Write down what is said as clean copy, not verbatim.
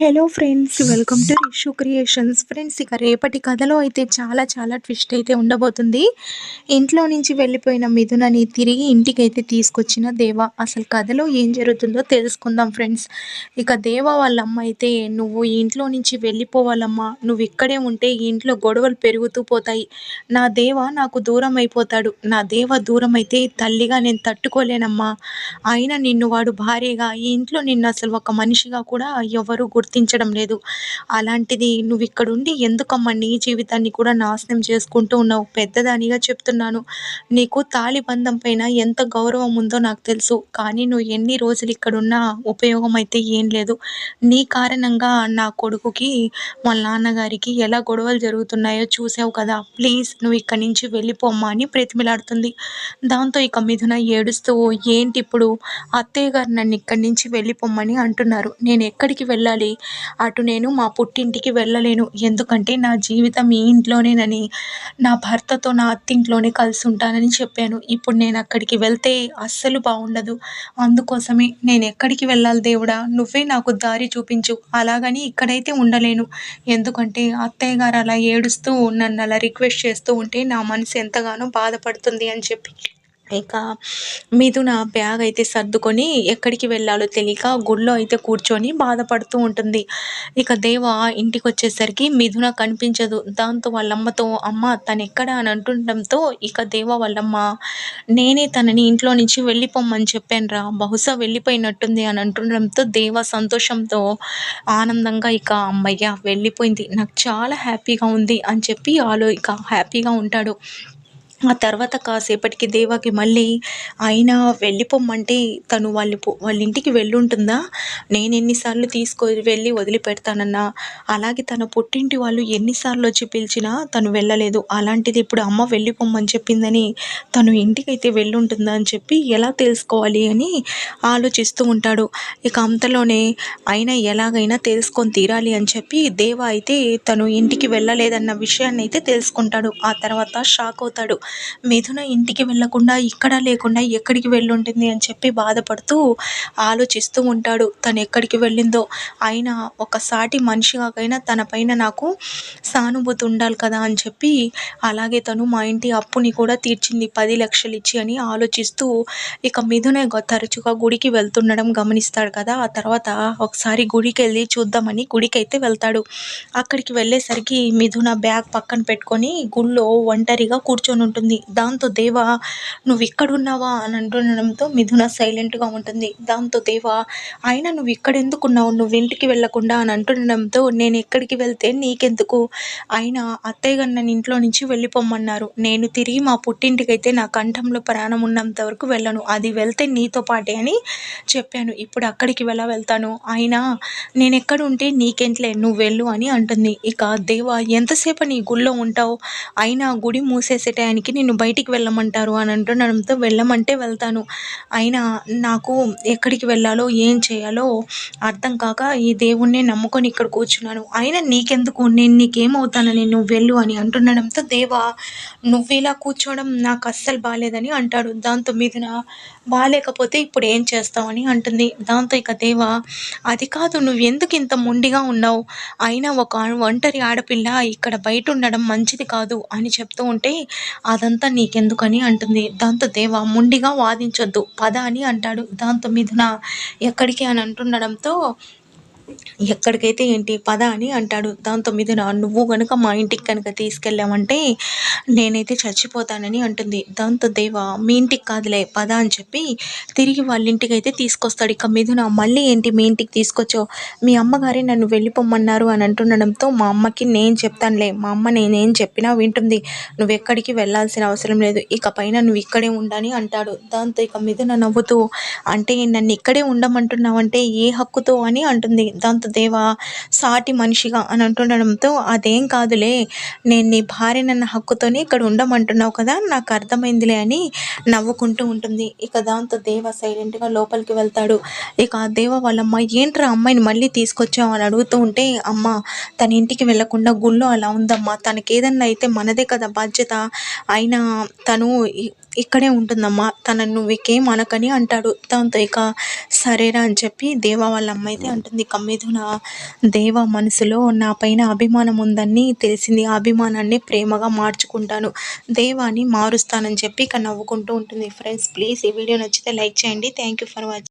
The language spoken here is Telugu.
Hello friends, welcome to Rishu creations. Friends, ఇక రేపటి కథలో అయితే చాలా చాలా ట్విస్ట్ అయితే ఉండబోతుంది. ఇంట్లో నుంచి వెళ్ళిపోయిన మిథునని తిరిగి ఇంటికైతే తీసుకొచ్చిన దేవ. అసలు కథలో ఏం జరుగుతుందో తెలుసుకుందాం ఫ్రెండ్స్. ఇక దేవ వాళ్ళ అమ్మ అయితే, నువ్వు ఈ ఇంట్లో నుంచి వెళ్ళిపోవాలమ్మా, నువ్వు ఇక్కడే ఉంటే ఈ ఇంట్లో గొడవలు పెరుగుతూ పోతాయి, నా దేవ నాకు దూరం అయిపోతాడు, నా దేవ దూరం అయితే తల్లిగా నేను తట్టుకోలేనమ్మా, అయినా నిన్ను వాడు భార్యగా, ఈ ఇంట్లో నిన్ను అసలు ఒక మనిషిగా కూడా ఎవరు గుర్తించడం లేదు, అలాంటిది నువ్వు ఇక్కడుండి ఎందుకమ్మా నీ జీవితాన్ని కూడా నాశనం చేసుకుంటూ ఉన్నావు, పెద్దదానిగా చెప్తున్నాను, నీకు తాళిబంధం పైన ఎంత గౌరవం ఉందో నాకు తెలుసు, కానీ నువ్వు ఎన్ని రోజులు ఇక్కడున్నా ఉపయోగం అయితే ఏం లేదు, నీ కారణంగా నా కొడుకుకి వాళ్ళ నాన్నగారికి ఎలా గొడవలు జరుగుతున్నాయో చూసావు కదా, ప్లీజ్ నువ్వు ఇక్కడి నుంచి వెళ్ళిపోమ్మా అని బ్రతిమిలాడుతుంది. దాంతో ఇక మిథున ఏడుస్తూ, ఏంటి ఇప్పుడు అత్తయ్య గారు నన్ను ఇక్కడి నుంచి వెళ్ళిపోమ్మని అంటున్నారు, నేను ఎక్కడికి వెళ్ళాలి, అటు నేను మా పుట్టింటికి వెళ్ళలేను, ఎందుకంటే నా జీవితం ఈ ఇంట్లోనేనని, నా భర్తతో నా అత్తింట్లోనే కలిసి ఉంటానని చెప్పాను, ఇప్పుడు నేను అక్కడికి వెళ్తే అస్సలు బాగుండదు, అందుకోసమే నేను ఎక్కడికి వెళ్ళాలి దేవుడా, నువ్వే నాకు దారి చూపించు, అలాగని ఇక్కడైతే ఉండలేను, ఎందుకంటే అత్తయ్య గారు అలా ఏడుస్తూ నన్ను అలా రిక్వెస్ట్ చేస్తూ ఉంటే నా మనసు ఎంతగానో బాధపడుతుంది అని చెప్పి ఇక మిథున బ్యాగ్ అయితే సర్దుకొని ఎక్కడికి వెళ్ళాలో తెలియక గుడిలో అయితే కూర్చొని బాధపడుతూ ఉంటుంది. ఇక దేవ ఇంటికి వచ్చేసరికి మిథున కనిపించదు. దాంతో వాళ్ళమ్మతో, అమ్మ తనెక్కడ అని అంటుండడంతో ఇక దేవ వాళ్ళమ్మ, నేనే తనని ఇంట్లో నుంచి వెళ్ళిపోమ్మని చెప్పానురా, బహుశా వెళ్ళిపోయినట్టుంది అని అంటుండడంతో దేవ సంతోషంతో ఆనందంగా ఇక అమ్మయ్య వెళ్ళిపోయింది, నాకు చాలా హ్యాపీగా ఉంది అని చెప్పి ఇక హ్యాపీగా ఉంటాడు. ఆ తర్వాత కాసేపటికి దేవాకి మళ్ళీ ఆయన వెళ్ళిపోమ్మంటే తను వాళ్ళ ఇంటికి వెళ్ళుంటుందా, నేను ఎన్నిసార్లు వెళ్ళి వదిలిపెడతానన్నా, అలాగే తన పుట్టింటి వాళ్ళు ఎన్నిసార్లు వచ్చి పిలిచినా తను వెళ్ళలేదు, అలాంటిది ఇప్పుడు అమ్మ వెళ్ళిపోమ్మని చెప్పిందని తను ఇంటికైతే వెళ్ళుంటుందా అని చెప్పి ఎలా తెలుసుకోవాలి అని ఆలోచిస్తూ ఉంటాడు. ఇక అంతలోనే అయినా ఎలాగైనా తెలుసుకొని తీరాలి అని చెప్పి దేవ అయితే తను ఇంటికి వెళ్ళలేదన్న విషయాన్ని అయితే తెలుసుకుంటాడు. ఆ తర్వాత షాక్ అవుతాడు. మిథున ఇంటికి వెళ్ళకుండా ఇక్కడ లేకుండా ఎక్కడికి వెళ్ళుంటుంది అని చెప్పి బాధపడుతూ ఆలోచిస్తూ ఉంటాడు. తను ఎక్కడికి వెళ్ళిందో, అయినా ఒక సాటి మనిషిగాకైనా తన పైన నాకు సానుభూతి ఉండాలి కదా అని చెప్పి, అలాగే తను మా ఇంటి అప్పుని కూడా తీర్చింది 10 లక్షలు ఇచ్చి అని ఆలోచిస్తూ ఇక మిథున తరచుగా గుడికి వెళ్తుండడం గమనిస్తాడు కదా. ఆ తర్వాత ఒకసారి గుడికి వెళ్ళి చూద్దామని గుడికైతే వెళ్తాడు. అక్కడికి వెళ్ళేసరికి మిథున బ్యాగ్ పక్కన పెట్టుకొని గుళ్ళో ఒంటరిగా కూర్చొని ఉంటుంది. దాంతో దేవ, నువ్వు ఇక్కడున్నావా అని అంటుండడంతో మిథున సైలెంట్గా ఉంటుంది. దాంతో దేవ, అయినా నువ్వు ఇక్కడ ఎందుకున్నావు, నువ్వు ఇంటికి వెళ్ళకుండా అని అంటుండడంతో, నేను ఎక్కడికి వెళ్తే నీకెందుకు, అయినా అత్తయ్య గారు నన్ను ఇంట్లో నుంచి వెళ్ళిపోమ్మన్నారు, నేను తిరిగి మా పుట్టింటికైతే నా కంఠంలో ప్రాణం ఉన్నంత వరకు వెళ్ళను, అది వెళ్తే నీతో పాటే అని చెప్పాను, ఇప్పుడు అక్కడికి వెళ్తాను, అయినా నేను ఎక్కడ ఉంటే నీకెంట్లే, నువ్వు వెళ్ళు అని అంటుంది. ఇక దేవ, ఎంతసేపు నీ గుళ్ళో ఉంటావు, అయినా గుడి మూసేసే టయానికి నిన్ను బయటికి వెళ్ళమంటారు అని అంటుండడంతో వెళ్ళమంటే వెళ్తాను, అయినా నాకు ఎక్కడికి వెళ్ళాలో ఏం చేయాలో అర్థం కాక ఈ దేవుణ్ణే నమ్ముకొని ఇక్కడ కూర్చున్నాను, అయినా నీకెందుకు, నేను నీకేమవుతానని, నువ్వు వెళ్ళు అని అంటుండడంతో దేవ, నువ్వు ఇలా కూర్చోవడం నాకు అస్సలు బాగాలేదని అంటాడు. దాంతో మిథున, బాగాలేకపోతే ఇప్పుడు ఏం చేస్తావని అంటుంది. దాంతో ఇక దేవ, అది కాదు, నువ్వు ఎందుకు ఇంత మొండిగా ఉన్నావు, అయినా ఒక ఒంటరి ఆడపిల్ల ఇక్కడ బయట ఉండడం మంచిది కాదు అని చెప్తూ ఉంటే, అదంతా నీకెందుకని అంటుంది. దాంతో దేవ, మొండిగా వాదించొద్దు పద అని అంటాడు. దాంతో మిథున, ఎక్కడికి అని అంటుండడంతో, ఎక్కడికైతే ఏంటి పద అని అంటాడు. దాంతో మిథున, నువ్వు కనుక మా ఇంటికి కనుక తీసుకెళ్ళామంటే నేనైతే చచ్చిపోతానని అంటుంది. దాంతో దేవ, మీ ఇంటికి కాదులే పద అని చెప్పి తిరిగి వాళ్ళ ఇంటికి అయితే తీసుకొస్తాడు. ఇక మిథున, మళ్ళీ ఏంటి మీ ఇంటికి తీసుకొచ్చావు, మీ అమ్మగారే నన్ను వెళ్ళిపోమ్మన్నారు అని అంటుండడంతో, మా అమ్మకి నేను చెప్తానులే, మా అమ్మ నేనేం చెప్పినా వింటుంది, నువ్వు ఎక్కడికి వెళ్ళాల్సిన అవసరం లేదు, ఇక పైన నువ్వు ఇక్కడే ఉండని అంటాడు. దాంతో ఇక మిథున నవ్వుతూ, అంటే నన్ను ఇక్కడే ఉండమంటున్నావంటే ఏ హక్కుతో అని అంటుంది. దాంతో దేవ, సాటి మనిషిగా అని అంటుండడంతో, అదేం కాదులే, నేను నీ భార్యనన్న హక్కుతోనే ఇక్కడ ఉండమంటున్నావు కదా, నాకు అర్థమైందిలే అని నవ్వుకుంటూ ఉంటుంది. ఇక దాంతో దేవ సైలెంట్గా లోపలికి వెళ్తాడు. ఇక దేవ వాళ్ళమ్మ, ఏంట్రా అమ్మాయిని మళ్ళీ తీసుకొచ్చావు అని అడుగుతూ ఉంటే, అమ్మ తన ఇంటికి వెళ్లకుండా గుళ్ళో అలా ఉందమ్మా, తనకేదన్నా అయితే మనదే కదా బాధ్యత, అయినా తను ఇక్కడే ఉంటుందమ్మా, తనను నువ్వికేం అనకని అంటాడు. దాంతో ఇక సరేరా అని చెప్పి దేవ వాళ్ళ అమ్మ అయితే అంటుంది, ఇక మిథున దేవ మనసులో నా పైన అభిమానం ఉందని తెలిసింది. ఆ అభిమానాన్ని ప్రేమగా మార్చుకుంటాను, దేవాని మారుస్తానని చెప్పి ఇక నవ్వుకుంటూ ఉంటుంది. ఫ్రెండ్స్ ప్లీజ్ ఈ వీడియో నచ్చితే లైక్ చేయండి. Thank you for watching.